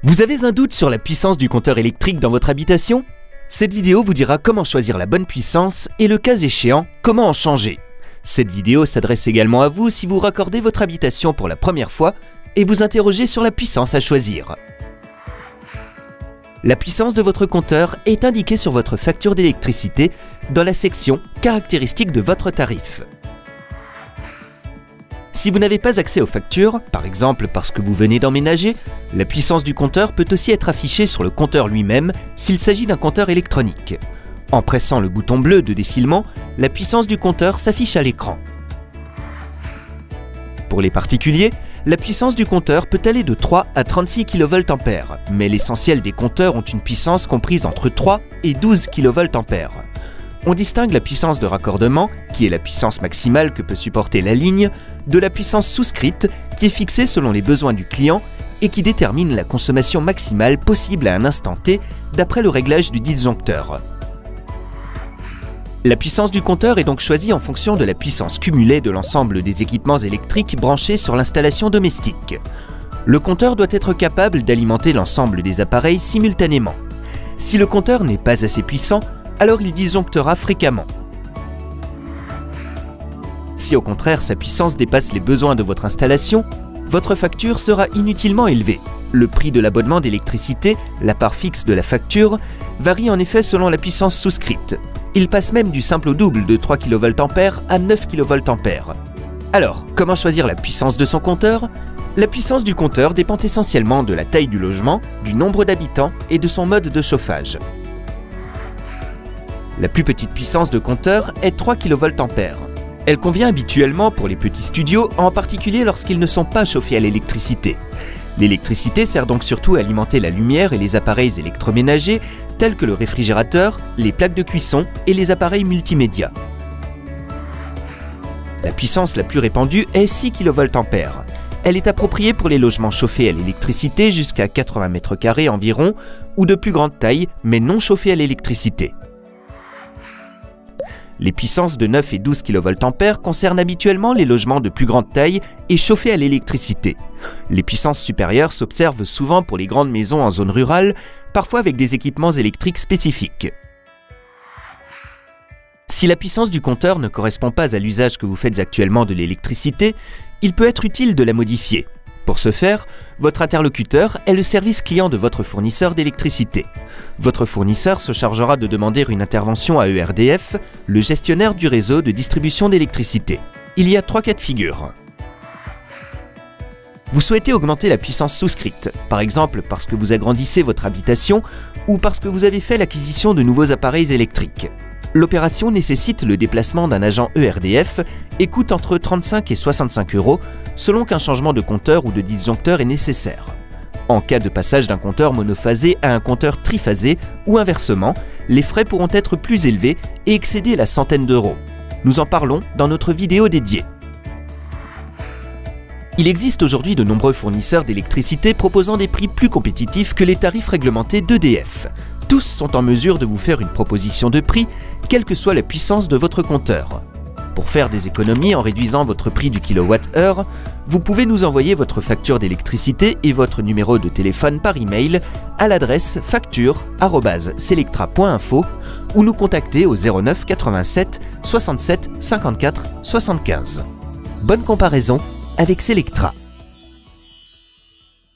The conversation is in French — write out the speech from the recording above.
Vous avez un doute sur la puissance du compteur électrique dans votre habitation? Cette vidéo vous dira comment choisir la bonne puissance et le cas échéant, comment en changer. Cette vidéo s'adresse également à vous si vous raccordez votre habitation pour la première fois et vous interrogez sur la puissance à choisir. La puissance de votre compteur est indiquée sur votre facture d'électricité dans la section « Caractéristiques de votre tarif ». Si vous n'avez pas accès aux factures, par exemple parce que vous venez d'emménager, la puissance du compteur peut aussi être affichée sur le compteur lui-même s'il s'agit d'un compteur électronique. En pressant le bouton bleu de défilement, la puissance du compteur s'affiche à l'écran. Pour les particuliers, la puissance du compteur peut aller de 3 à 36 kVA, mais l'essentiel des compteurs ont une puissance comprise entre 3 et 12 kVA. On distingue la puissance de raccordement, qui est la puissance maximale que peut supporter la ligne, de la puissance souscrite, qui est fixée selon les besoins du client et qui détermine la consommation maximale possible à un instant T d'après le réglage du disjoncteur. La puissance du compteur est donc choisie en fonction de la puissance cumulée de l'ensemble des équipements électriques branchés sur l'installation domestique. Le compteur doit être capable d'alimenter l'ensemble des appareils simultanément. Si le compteur n'est pas assez puissant, alors il disjonctera fréquemment. Si au contraire sa puissance dépasse les besoins de votre installation, votre facture sera inutilement élevée. Le prix de l'abonnement d'électricité, la part fixe de la facture, varie en effet selon la puissance souscrite. Il passe même du simple au double de 3 kVA à 9 kVA. Alors, comment choisir la puissance de son compteur? La puissance du compteur dépend essentiellement de la taille du logement, du nombre d'habitants et de son mode de chauffage. La plus petite puissance de compteur est 3 kVA. Elle convient habituellement pour les petits studios, en particulier lorsqu'ils ne sont pas chauffés à l'électricité. L'électricité sert donc surtout à alimenter la lumière et les appareils électroménagers tels que le réfrigérateur, les plaques de cuisson et les appareils multimédia. La puissance la plus répandue est 6 kVA. Elle est appropriée pour les logements chauffés à l'électricité jusqu'à 80 m² environ ou de plus grande taille mais non chauffés à l'électricité. Les puissances de 9 et 12 kVA concernent habituellement les logements de plus grande taille et chauffés à l'électricité. Les puissances supérieures s'observent souvent pour les grandes maisons en zone rurale, parfois avec des équipements électriques spécifiques. Si la puissance du compteur ne correspond pas à l'usage que vous faites actuellement de l'électricité, il peut être utile de la modifier. Pour ce faire, votre interlocuteur est le service client de votre fournisseur d'électricité. Votre fournisseur se chargera de demander une intervention à ERDF, le gestionnaire du réseau de distribution d'électricité. Il y a 3 cas de figure. Vous souhaitez augmenter la puissance souscrite, par exemple parce que vous agrandissez votre habitation ou parce que vous avez fait l'acquisition de nouveaux appareils électriques. L'opération nécessite le déplacement d'un agent ERDF et coûte entre 35 et 65 € selon qu'un changement de compteur ou de disjoncteur est nécessaire. En cas de passage d'un compteur monophasé à un compteur triphasé ou inversement, les frais pourront être plus élevés et excéder la centaine d'euros. Nous en parlons dans notre vidéo dédiée. Il existe aujourd'hui de nombreux fournisseurs d'électricité proposant des prix plus compétitifs que les tarifs réglementés d'EDF. Tous sont en mesure de vous faire une proposition de prix, quelle que soit la puissance de votre compteur. Pour faire des économies en réduisant votre prix du kilowattheure, vous pouvez nous envoyer votre facture d'électricité et votre numéro de téléphone par email à l'adresse facture@selectra.info ou nous contacter au 09 87 67 54 75. Bonne comparaison avec Selectra.